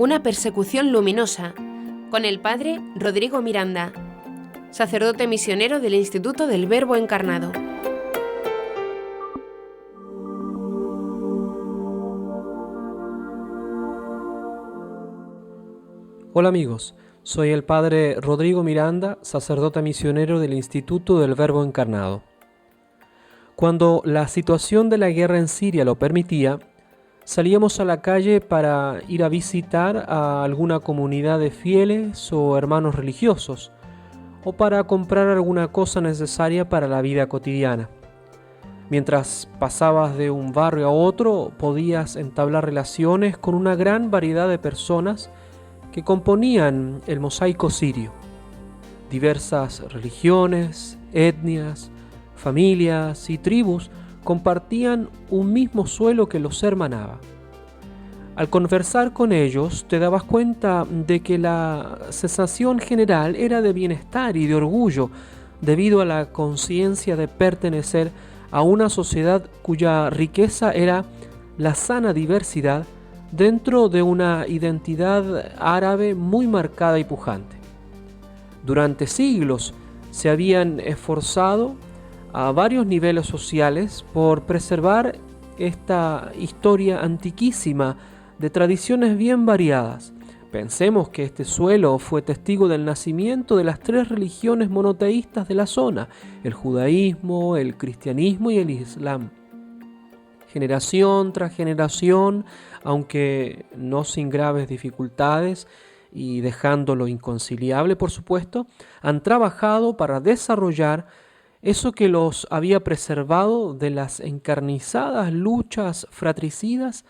Una persecución luminosa, con el padre Rodrigo Miranda, sacerdote misionero del Instituto del Verbo Encarnado. Hola amigos, soy el padre Rodrigo Miranda, sacerdote misionero del Instituto del Verbo Encarnado. Cuando la situación de la guerra en Siria lo permitía, salíamos a la calle para ir a visitar a alguna comunidad de fieles o hermanos religiosos, o para comprar alguna cosa necesaria para la vida cotidiana. Mientras pasabas de un barrio a otro, podías entablar relaciones con una gran variedad de personas que componían el mosaico sirio. Diversas religiones, etnias, familias y tribus compartían un mismo suelo que los hermanaba. Al conversar con ellos te dabas cuenta de que la sensación general era de bienestar y de orgullo debido a la conciencia de pertenecer a una sociedad cuya riqueza era la sana diversidad dentro de una identidad árabe muy marcada y pujante. Durante siglos se habían esforzado a varios niveles sociales por preservar esta historia antiquísima de tradiciones bien variadas. Pensemos que este suelo fue testigo del nacimiento de las tres religiones monoteístas de la zona: el judaísmo, el cristianismo y el islam. Generación tras generación, aunque no sin graves dificultades y dejando lo inconciliable, por supuesto, han trabajado para desarrollar eso que los había preservado de las encarnizadas luchas fratricidas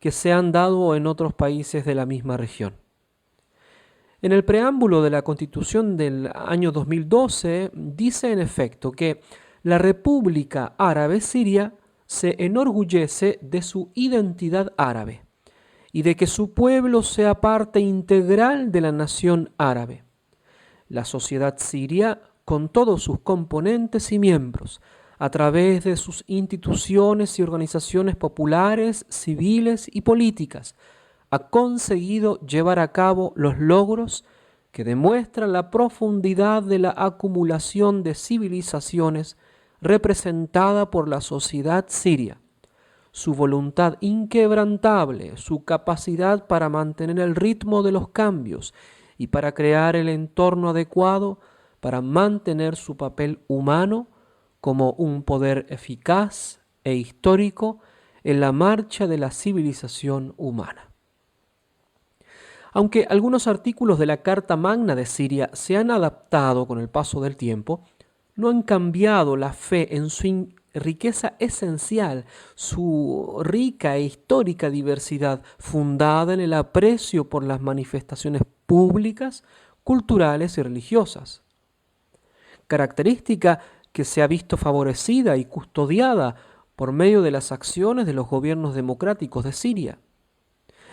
que se han dado en otros países de la misma región. En el preámbulo de la Constitución del año 2012 dice en efecto que la República Árabe Siria se enorgullece de su identidad árabe y de que su pueblo sea parte integral de la nación árabe. La sociedad siria, con todos sus componentes y miembros, a través de sus instituciones y organizaciones populares, civiles y políticas, ha conseguido llevar a cabo los logros que demuestran la profundidad de la acumulación de civilizaciones representada por la sociedad siria, su voluntad inquebrantable, su capacidad para mantener el ritmo de los cambios y para crear el entorno adecuado para mantener su papel humano como un poder eficaz e histórico en la marcha de la civilización humana. Aunque algunos artículos de la Carta Magna de Siria se han adaptado con el paso del tiempo, no han cambiado la fe en su riqueza esencial, su rica e histórica diversidad, fundada en el aprecio por las manifestaciones públicas, culturales y religiosas. Característica que se ha visto favorecida y custodiada por medio de las acciones de los gobiernos democráticos de Siria.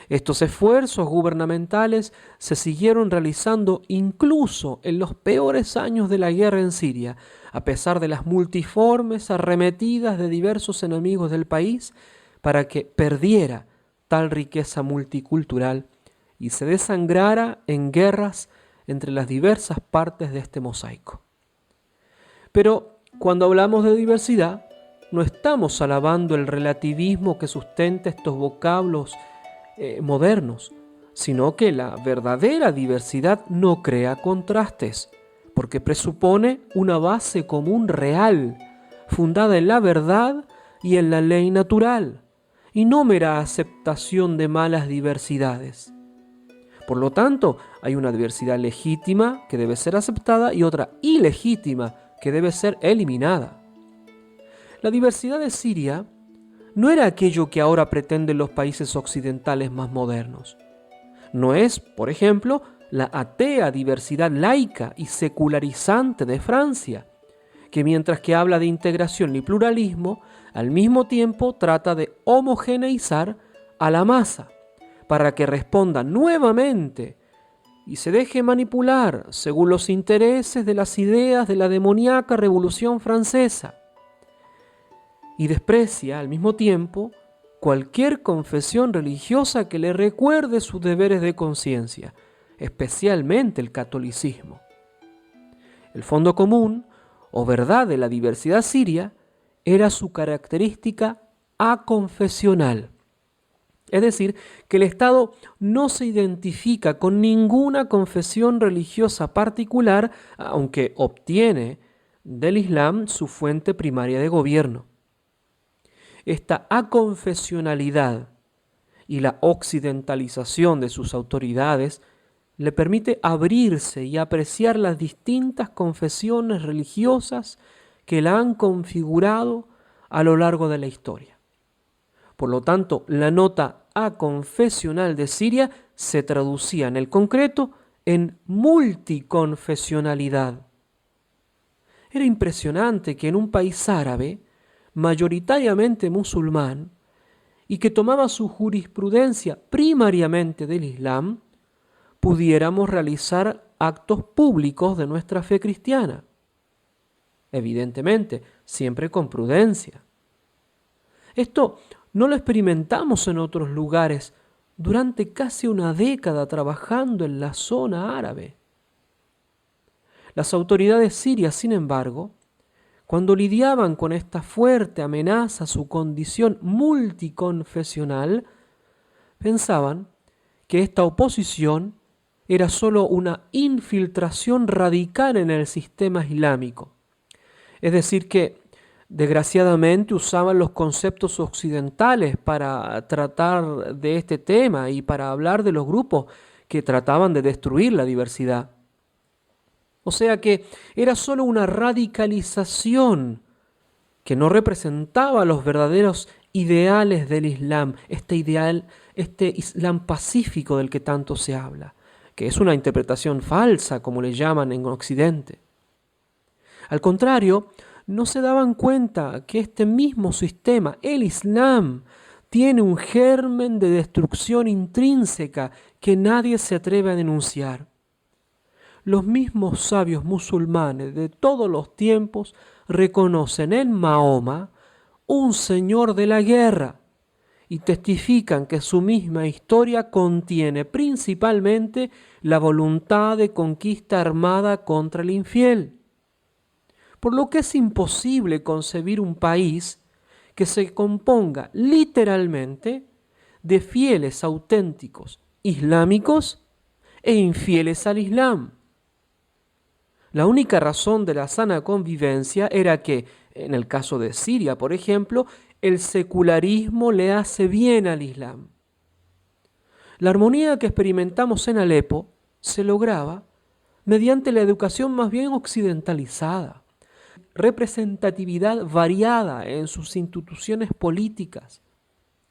Estos esfuerzos gubernamentales se siguieron realizando incluso en los peores años de la guerra en Siria, a pesar de las multiformes arremetidas de diversos enemigos del país para que perdiera tal riqueza multicultural y se desangrara en guerras entre las diversas partes de este mosaico. Pero cuando hablamos de diversidad, no estamos alabando el relativismo que sustenta estos vocablos modernos, sino que la verdadera diversidad no crea contrastes, porque presupone una base común real, fundada en la verdad y en la ley natural, y no mera aceptación de malas diversidades. Por lo tanto, hay una diversidad legítima que debe ser aceptada y otra ilegítima que debe ser eliminada. La diversidad de Siria no era aquello que ahora pretenden los países occidentales más modernos. No es, por ejemplo, la atea diversidad laica y secularizante de Francia, que mientras que habla de integración y pluralismo, al mismo tiempo trata de homogeneizar a la masa para que responda nuevamente y se deje manipular según los intereses de las ideas de la demoníaca Revolución Francesa. Y desprecia al mismo tiempo cualquier confesión religiosa que le recuerde sus deberes de conciencia, especialmente el catolicismo. El fondo común, o verdad de la diversidad siria, era su característica aconfesional. Es decir, que el Estado no se identifica con ninguna confesión religiosa particular, aunque obtiene del Islam su fuente primaria de gobierno. Esta aconfesionalidad y la occidentalización de sus autoridades le permite abrirse y apreciar las distintas confesiones religiosas que la han configurado a lo largo de la historia. Por lo tanto, la nota aconfesional de Siria se traducía en el concreto en multiconfesionalidad. Era impresionante que en un país árabe, mayoritariamente musulmán, y que tomaba su jurisprudencia primariamente del Islam, pudiéramos realizar actos públicos de nuestra fe cristiana. Evidentemente, siempre con prudencia. Esto no lo experimentamos en otros lugares durante casi una década trabajando en la zona árabe. Las autoridades sirias, sin embargo, cuando lidiaban con esta fuerte amenaza a su condición multiconfesional, pensaban que esta oposición era solo una infiltración radical en el sistema islámico. Es decir, que desgraciadamente usaban los conceptos occidentales para tratar de este tema y para hablar de los grupos que trataban de destruir la diversidad. O sea que era solo una radicalización que no representaba los verdaderos ideales del Islam, este Islam pacífico del que tanto se habla, que es una interpretación falsa, como le llaman en Occidente. Al contrario, no se daban cuenta que este mismo sistema, el Islam, tiene un germen de destrucción intrínseca que nadie se atreve a denunciar. Los mismos sabios musulmanes de todos los tiempos reconocen en Mahoma un señor de la guerra y testifican que su misma historia contiene principalmente la voluntad de conquista armada contra el infiel. Por lo que es imposible concebir un país que se componga literalmente de fieles auténticos islámicos e infieles al Islam. La única razón de la sana convivencia era que, en el caso de Siria, por ejemplo, el secularismo le hace bien al Islam. La armonía que experimentamos en Alepo se lograba mediante la educación más bien occidentalizada, representatividad variada en sus instituciones políticas.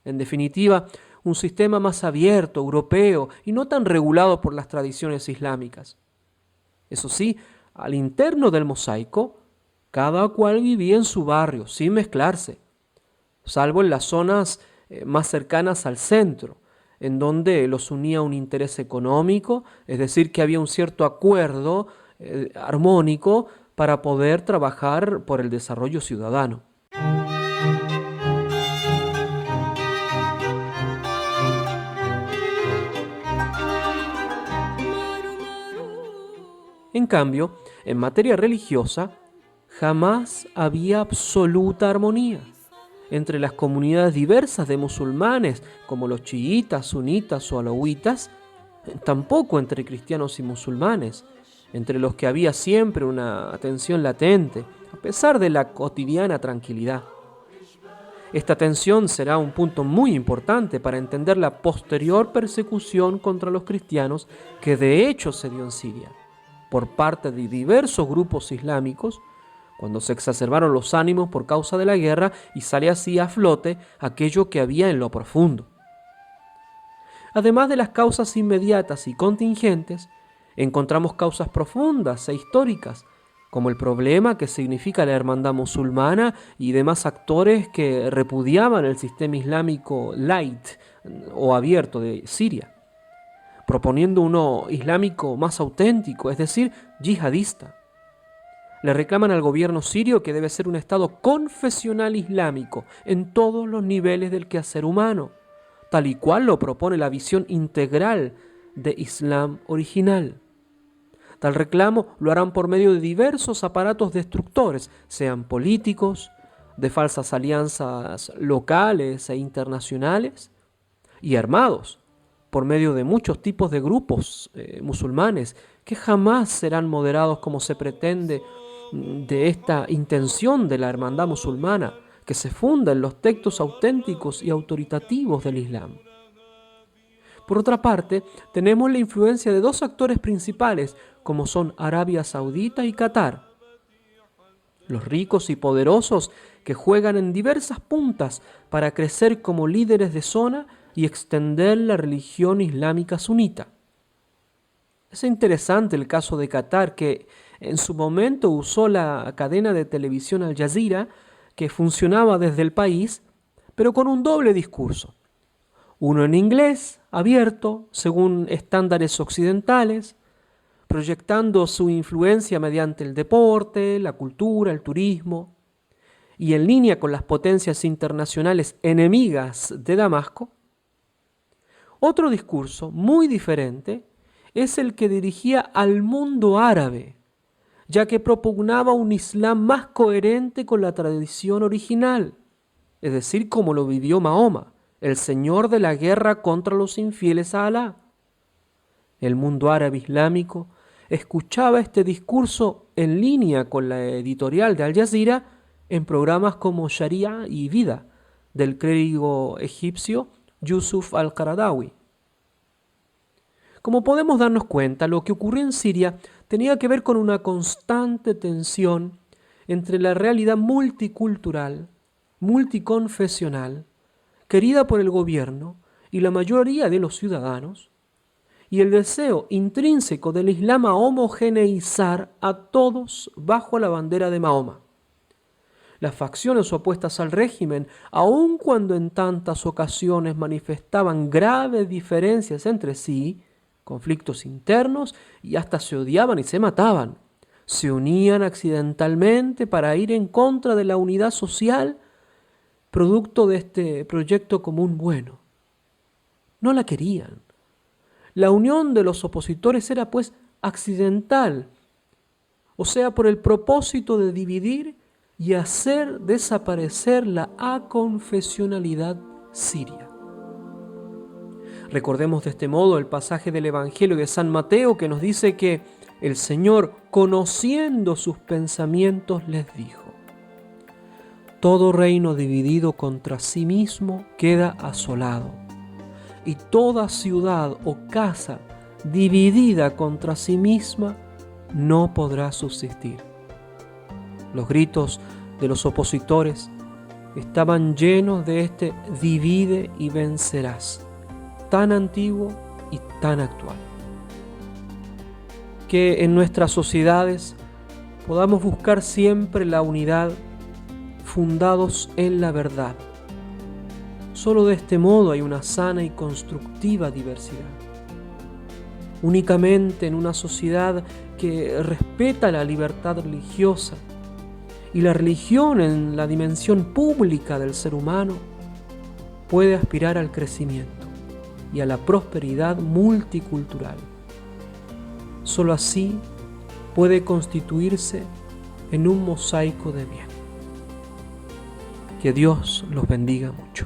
En definitiva, un sistema más abierto, europeo y no tan regulado por las tradiciones islámicas. Eso sí, al interno del mosaico, cada cual vivía en su barrio, sin mezclarse, salvo en las zonas más cercanas al centro, en donde los unía un interés económico, es decir, que había un cierto acuerdo armónico para poder trabajar por el desarrollo ciudadano. En cambio, en materia religiosa, jamás había absoluta armonía entre las comunidades diversas de musulmanes, como los chiitas, sunitas o alawitas, tampoco entre cristianos y musulmanes, entre los que había siempre una tensión latente, a pesar de la cotidiana tranquilidad. Esta tensión será un punto muy importante para entender la posterior persecución contra los cristianos que de hecho se dio en Siria por parte de diversos grupos islámicos, cuando se exacerbaron los ánimos por causa de la guerra y sale así a flote aquello que había en lo profundo. Además de las causas inmediatas y contingentes, encontramos causas profundas e históricas, como el problema que significa la hermandad musulmana y demás actores que repudiaban el sistema islámico light o abierto de Siria, proponiendo uno islámico más auténtico, es decir, yihadista. Le reclaman al gobierno sirio que debe ser un Estado confesional islámico en todos los niveles del quehacer humano, tal y cual lo propone la visión integral de Islam original. Tal reclamo lo harán por medio de diversos aparatos destructores, sean políticos, de falsas alianzas locales e internacionales, y armados, por medio de muchos tipos de grupos musulmanes que jamás serán moderados como se pretende de esta intención de la hermandad musulmana que se funda en los textos auténticos y autoritativos del Islam. Por otra parte, tenemos la influencia de dos actores principales como son Arabia Saudita y Qatar, los ricos y poderosos que juegan en diversas puntas para crecer como líderes de zona y extender la religión islámica sunita. Es interesante el caso de Qatar, que en su momento usó la cadena de televisión Al Jazeera, que funcionaba desde el país, pero con un doble discurso. Uno en inglés, abierto, según estándares occidentales, proyectando su influencia mediante el deporte, la cultura, el turismo, y en línea con las potencias internacionales enemigas de Damasco. Otro discurso muy diferente es el que dirigía al mundo árabe, ya que propugnaba un Islam más coherente con la tradición original, es decir, como lo vivió Mahoma, el señor de la guerra contra los infieles a Alá. El mundo árabe islámico escuchaba este discurso en línea con la editorial de Al Jazeera en programas como Sharia y Vida, del clérigo egipcio Yusuf al-Qaradawi. Como podemos darnos cuenta, lo que ocurrió en Siria tenía que ver con una constante tensión entre la realidad multicultural, multiconfesional, querida por el gobierno y la mayoría de los ciudadanos, y el deseo intrínseco del Islam a homogeneizar a todos bajo la bandera de Mahoma. Las facciones opuestas al régimen, aun cuando en tantas ocasiones manifestaban graves diferencias entre sí, conflictos internos y hasta se odiaban y se mataban, se unían accidentalmente para ir en contra de la unidad social, producto de este proyecto común bueno. No la querían. La unión de los opositores era pues accidental, o sea, por el propósito de dividir y hacer desaparecer la aconfesionalidad siria. Recordemos de este modo el pasaje del Evangelio de San Mateo que nos dice que el Señor, conociendo sus pensamientos, les dijo: todo reino dividido contra sí mismo queda asolado, y toda ciudad o casa dividida contra sí misma no podrá subsistir. Los gritos de los opositores estaban llenos de este divide y vencerás, tan antiguo y tan actual. Que en nuestras sociedades podamos buscar siempre la unidad fundados en la verdad. Solo de este modo hay una sana y constructiva diversidad. Únicamente en una sociedad que respeta la libertad religiosa y la religión en la dimensión pública del ser humano puede aspirar al crecimiento y a la prosperidad multicultural. Solo así puede constituirse en un mosaico de bien. Que Dios los bendiga mucho.